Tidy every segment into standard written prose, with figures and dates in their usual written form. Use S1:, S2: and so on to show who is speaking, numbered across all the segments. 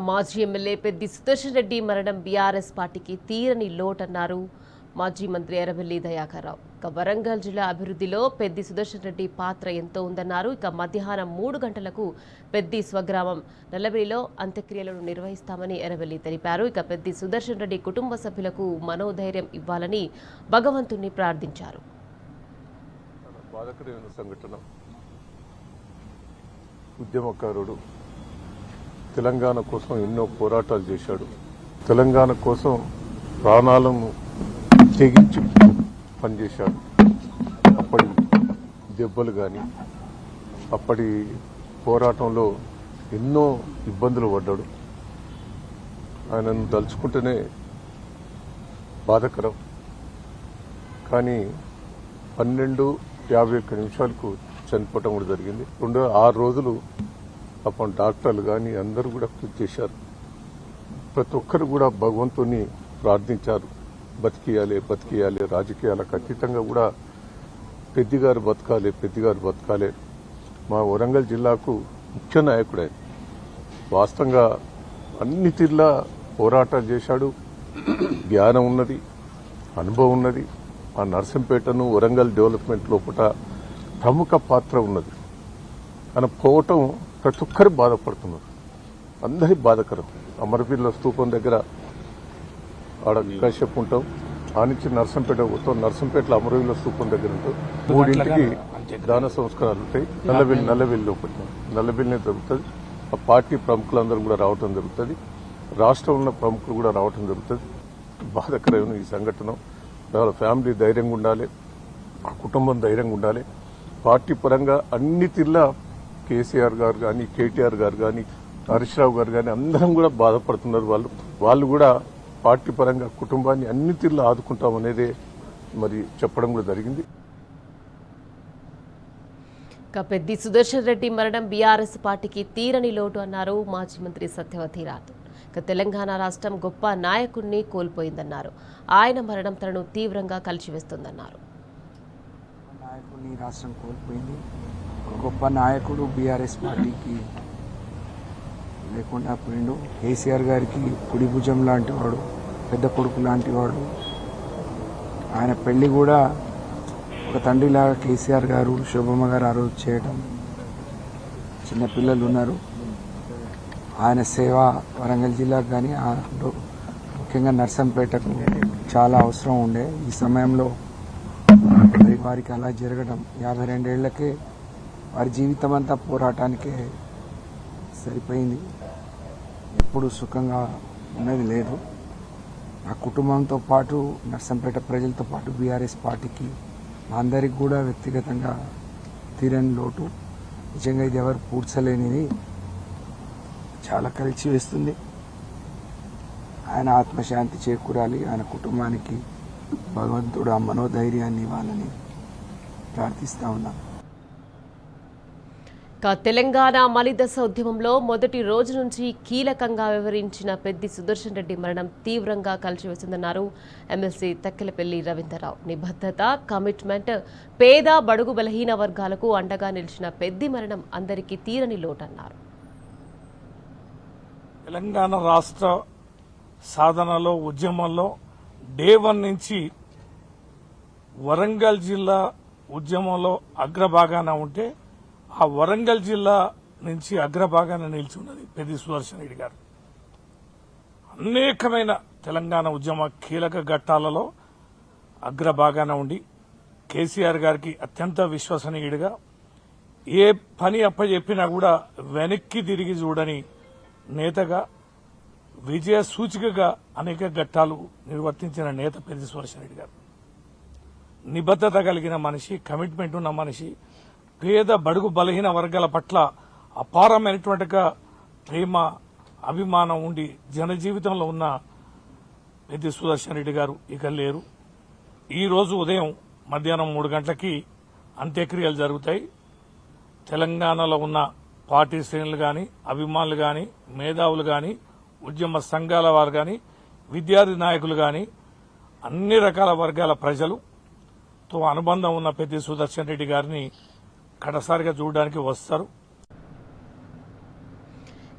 S1: మాజీ ఎమ్మెల్యే పెద్ది సుదర్శన్ రెడ్డి మరణం బీఆర్ఎస్ పార్టీకి తీరని లోటన్నారు మాజీ మంత్రి ఎర్రబెల్లి దయాకర్ రావు. వరంగల్ జిల్లా అభివృద్ధిలో పెద్ది సుదర్శన్ రెడ్డి పాత్ర ఎంతో ఉందన్నారు. మధ్యాహ్నం 3 గంటలకు పెద్ది స్వగ్రామం నల్లబెల్లిలో అంత్యక్రియలను నిర్వహిస్తామని ఎర్రబెల్లి తెలిపారు. పెద్ది సుదర్శన్ రెడ్డి కుటుంబ సభ్యులకు మనోధైర్యం ఇవ్వాలని భగవంతుణ్ణి ప్రార్థించారు.
S2: ఉద్యమకారుడు, తెలంగాణ కోసం ఎన్నో పోరాటాలు చేశాడు. తెలంగాణ కోసం ప్రాణాలను తెగించి పనిచేశాడు. అప్పటి దెబ్బలు కానీ అప్పటి పోరాటంలో ఎన్నో ఇబ్బందులు పడ్డాడు. ఆయనను తలుచుకుంటేనే బాధకరం. కానీ 12:51 చనిపోవటం కూడా జరిగింది. 6 రోజులు పాపం డాక్టర్లు కానీ అందరూ కూడా కృషి చేశారు. ప్రతి ఒక్కరు కూడా భగవంతుని ప్రార్థించారు. బతికియాలి, రాజకీయాలకు అతీతంగా కూడా పెద్దిగారు బతకాలి. మా వరంగల్ జిల్లాకు ముఖ్య నాయకుడే. వాస్తవంగా అన్ని తీర్లా పోరాటాలు చేశాడు. జ్ఞానం ఉన్నది, అనుభవం ఉన్నది. ఆ నర్సంపేటను వరంగల్ డెవలప్మెంట్ లోపల ప్రముఖ పాత్ర ఉన్నది. ఆయన పోవటం ప్రతి ఒక్కరు బాధపడుతున్నారు. అందరి బాధకరం. అమరవీరుల స్తూపం దగ్గర ఆడ కాసేపు ఉంటాం. ఆ నుంచి నర్సంపేట పోతాం. నర్సంపేటలో అమరవీరుల స్తూపం దగ్గర ఉంటాం. 3ంటికి దాన సంస్కారాలు ఉంటాయి. నల్లవెల్లి ఒకటి నల్లవెల్లినే జరుగుతుంది. ఆ పార్టీ ప్రముఖులందరూ కూడా రావటం జరుగుతుంది. రాష్ట్రంలో ఉన్న ప్రముఖులు కూడా రావటం జరుగుతుంది. బాధకరమైన ఈ సంఘటన. వాళ్ళ ఫ్యామిలీ ధైర్యంగా ఉండాలి, ఆ కుటుంబం ధైర్యంగా ఉండాలి. పార్టీ పరంగా అన్ని తీర్లా కేసీఆర్ గారు కానీ, కేటీఆర్ గారు కానీ, హరీష్ రావు గారు కానీ అందరం కూడా బాధపడుతున్నారు. వాళ్ళు కూడా పార్టీ పరంగా కుటుంబాన్ని అన్ని తీర్లా ఆదుకుంటామనేదే మరి చెప్పడం కూడా జరిగింది.
S1: పెద్ది సుదర్శన్ రెడ్డి మరణం బీఆర్ఎస్ పార్టీకి తీరని లోటు అన్నారు మాజీ మంత్రి సత్యవతి రాథోడ్. తెలంగాణ రాష్ట్రం గొప్ప నాయకుడిని కోల్పోయిందన్నారు. ఆయన మరణం తనను తీవ్రంగా కలిచివేస్తుందన్నారు.
S3: నాయకుడిని రాష్ట్రం కోల్పోయింది. గొప్ప నాయకుడు బీఆర్ఎస్ పార్టీకి లేకుండా పోయిండు. కేసీఆర్ గారికి కుడి భుజం లాంటి వాడు, పెద్ద కొడుకు లాంటి వాడు. ఆయన పెళ్లి కూడా ఒక తండ్రిలాగా కేసీఆర్ గారు, శోభమ్మ గారు ఆ రోజు చేయడం. చిన్నపిల్లలు ఉన్నారు. ఆయన సేవ వరంగల్ జిల్లాకు కానీ ముఖ్యంగా నర్సంపేటకు చాలా అవసరం ఉండే. ఈ సమయంలో వారికి అలా జరగడం 52 ఏళ్లకే వారి జీవితం అంతా పోరాటానికే సరిపోయింది. ఎప్పుడు సుఖంగా ఉన్నది లేదు. ఆ కుటుంబంతో పాటు నర్సంపేట ప్రజలతో పాటు బీఆర్ఎస్ పార్టీకి మా అందరికి కూడా వ్యక్తిగతంగా తీరని లోటు. నిజంగా ఇది ఎవరు పూడ్చలేనిది. చాలా కలిసి వేస్తుంది. ఆయన ఆత్మశాంతి చేకూరాలి. ఆయన కుటుంబానికి భగవంతుడు ఆ మనోధైర్యాన్ని ఇవ్వాలని ప్రార్థిస్తా ఉన్నాను.
S1: తెలంగాణ మలిదశ ఉద్యమంలో మొదటి రోజు నుంచి కీలకంగా వ్యవహరించిన పెద్ది సుదర్శన్ రెడ్డి మరణం తీవ్రంగా కలిచివేసిందన్నారు ఎమ్మెల్సీ తక్కెలపల్లి రవీంద్రరావు. నిబద్ధత, కమిట్మెంట్, పేద బడుగు బలహీన వర్గాలకు అండగా నిలిచిన పెద్ది మరణం అందరికీ తీరని లోటన్నారు.
S4: తెలంగాణ రాష్ట్ర సాధనలో, ఉద్యమంలో డే 1 నుంచి వరంగల్ జిల్లా ఉద్యమంలో అగ్రభాగాన ఉంటే ఆ వరంగల్ జిల్లా నుంచి అగ్రభాగాన నిలిచి పెద్ది సుదర్శన్ రెడ్డి గారు. అనేకమైన తెలంగాణ ఉద్యమ కీలక ఘట్టాలలో అగ్రభాగాన ఉండి కేసీఆర్ గారికి అత్యంత విశ్వసనీయుడిగా ఏ పని అప్పచెప్పినా కూడా వెనక్కి తిరిగి చూడని నేతగా, విజయ సూచికగా అనేక ఘట్టాలు నిర్వర్తించిన నేత పెద్ది సుదర్శన్ రెడ్డి గారు. నిబద్ధత కలిగిన మనిషి, కమిట్మెంట్ ఉన్న మనిషి, పేద బడుగు బలహీన వర్గాల పట్ల అపారమైనటువంటిగా ప్రేమ, అభిమానం ఉండి జనజీవితంలో ఉన్న పెద్ది సుదర్శన్ రెడ్డి గారు ఇక లేరు. ఈ రోజు ఉదయం మధ్యాహ్నం 3 గంటలకి అంత్యక్రియలు జరుగుతాయి. తెలంగాణలో ఉన్న పార్టీ శ్రేణులు కానీ, అభిమానులు కానీ, మేధావులు కానీ, ఉద్యమ సంఘాల వారు కానీ, విద్యార్థి నాయకులు కానీ, అన్ని రకాల వర్గాల ప్రజలతో అనుబంధం ఉన్న పెద్ది సుదర్శన్ రెడ్డి గారిని కడసారిగా చూడడానికి వస్తారు.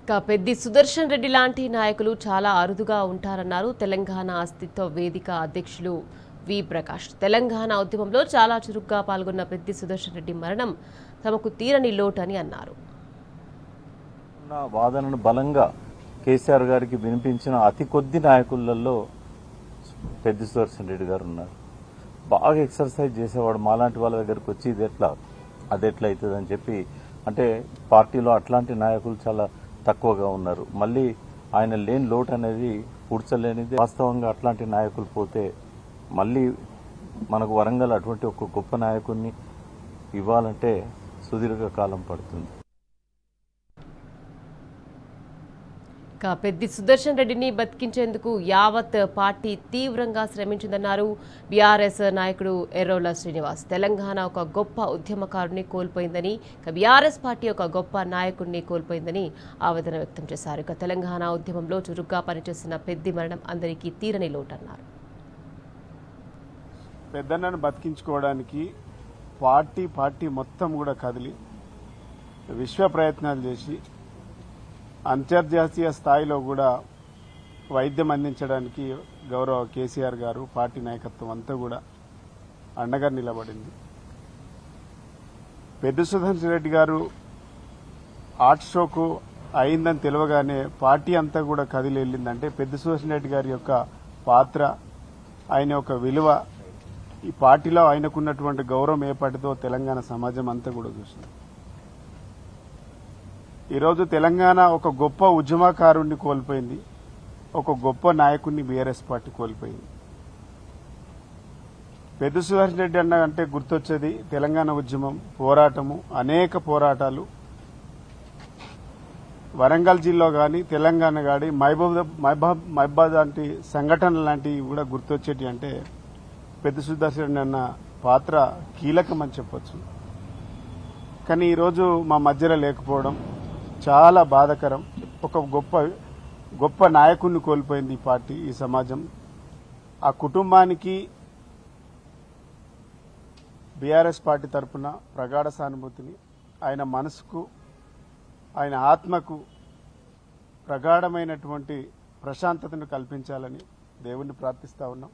S1: ఇక పెద్ది సుదర్శన్ రెడ్డి లాంటి నాయకులు చాలా అరుదుగా ఉంటారన్నారు తెలంగాణ అస్తిత్వ వేదిక అధ్యక్షులు వి ప్రకాష్. తెలంగాణ ఉద్యమంలో చాలా చురుగ్గా పాల్గొన్న పెద్ది సుదర్శన్ రెడ్డి మరణం తమకు తీరని లోటు అని అన్నారు.
S5: వాదనను బలంగా కేసీఆర్ గారికి వినిపించిన అతి కొద్ది నాయకులలో పెద్ది సుదర్శన్ రెడ్డి గారు ఉన్నారు. బాగా ఎక్సర్సైజ్ చేసేవాడు. మాలాంటి వాళ్ళ దగ్గరకు వచ్చి ఇది ఎట్లా అది ఎట్లా అవుతుంది అని చెప్పి, అంటే పార్టీలో అట్లాంటి నాయకులు చాలా తక్కువగా ఉన్నారు. మళ్ళీ ఆయన లేని లోటు అనేది పూడ్చలేనిది. వాస్తవంగా అట్లాంటి నాయకులు పోతే మళ్ళీ మనకు వరంగల్ అటువంటి ఒక గొప్ప నాయకుడిని ఇవ్వాలంటే సుదీర్ఘ కాలం పడుతుంది.
S1: ఇక పెద్ది సుదర్శన్ రెడ్డిని బతికించేందుకు యావత్ పార్టీ తీవ్రంగా శ్రమించిందన్నారు బీఆర్ఎస్ నాయకుడు ఎర్రోల శ్రీనివాస్. తెలంగాణ ఒక గొప్ప ఉద్యమకారుని కోల్పోయిందని, ఇక బీఆర్ఎస్ పార్టీ ఒక గొప్ప నాయకుడిని కోల్పోయిందని ఆవేదన వ్యక్తం చేశారు. ఇక తెలంగాణ ఉద్యమంలో చురుగ్గా పనిచేసిన పెద్ది మరణం అందరికీ తీరని లోటన్నారు.
S6: పెద్దన్నను బతికించుకోవడానికి పార్టీ మొత్తం కూడా కదిలి విశ్వ ప్రయత్నాలు చేసి అంతర్జాతీయ స్థాయిలో కూడా వైద్యం అందించడానికి గౌరవ కేసీఆర్ గారు, పార్టీ నాయకత్వం అంతా కూడా అండగా నిలబడింది. పెద్ది సుదర్శన్ రెడ్డి గారు హార్ట్ స్ట్రోక్ అయిందని తెలియగానే పార్టీ అంతా కూడా కదిలి వెళ్ళిందంటే పెద్ది సుదర్శన్ రెడ్డి గారి యొక్క పాత్ర, ఆయన యొక్క విలువ, ఈ పార్టీలో ఆయనకున్నటువంటి గౌరవం ఏపాటితో తెలంగాణ సమాజం అంతా కూడా చూసింది. ఈరోజు తెలంగాణ ఒక గొప్ప ఉద్యమకారుణ్ణి కోల్పోయింది, ఒక గొప్ప నాయకుడిని బీఆర్ఎస్ పార్టీ కోల్పోయింది. పెద్ది సుదర్శన్ రెడ్డి అన్న అంటే గుర్తొచ్చేది తెలంగాణ ఉద్యమం, పోరాటము, అనేక పోరాటాలు. వరంగల్ జిల్లా కానీ తెలంగాణ కానీ మహబాద్ లాంటి సంఘటనలు లాంటివి కూడా గుర్తొచ్చేటి అంటే పెద్ది సుదర్శన్ రెడ్డి అన్న పాత్ర కీలకమని చెప్పొచ్చు. కానీ ఈరోజు మా మధ్యలో లేకపోవడం చాలా బాధాకరం. ఒక గొప్ప నాయకుడిని కోల్పోయింది ఈ పార్టీ, ఈ సమాజం. ఆ కుటుంబానికి బీఆర్ఎస్ పార్టీ తరఫున ప్రగాఢ సానుభూతిని, ఆయన మనసుకు, ఆయన ఆత్మకు ప్రగాఢమైనటువంటి ప్రశాంతతను కల్పించాలని దేవుణ్ణి ప్రార్థిస్తా ఉన్నాం.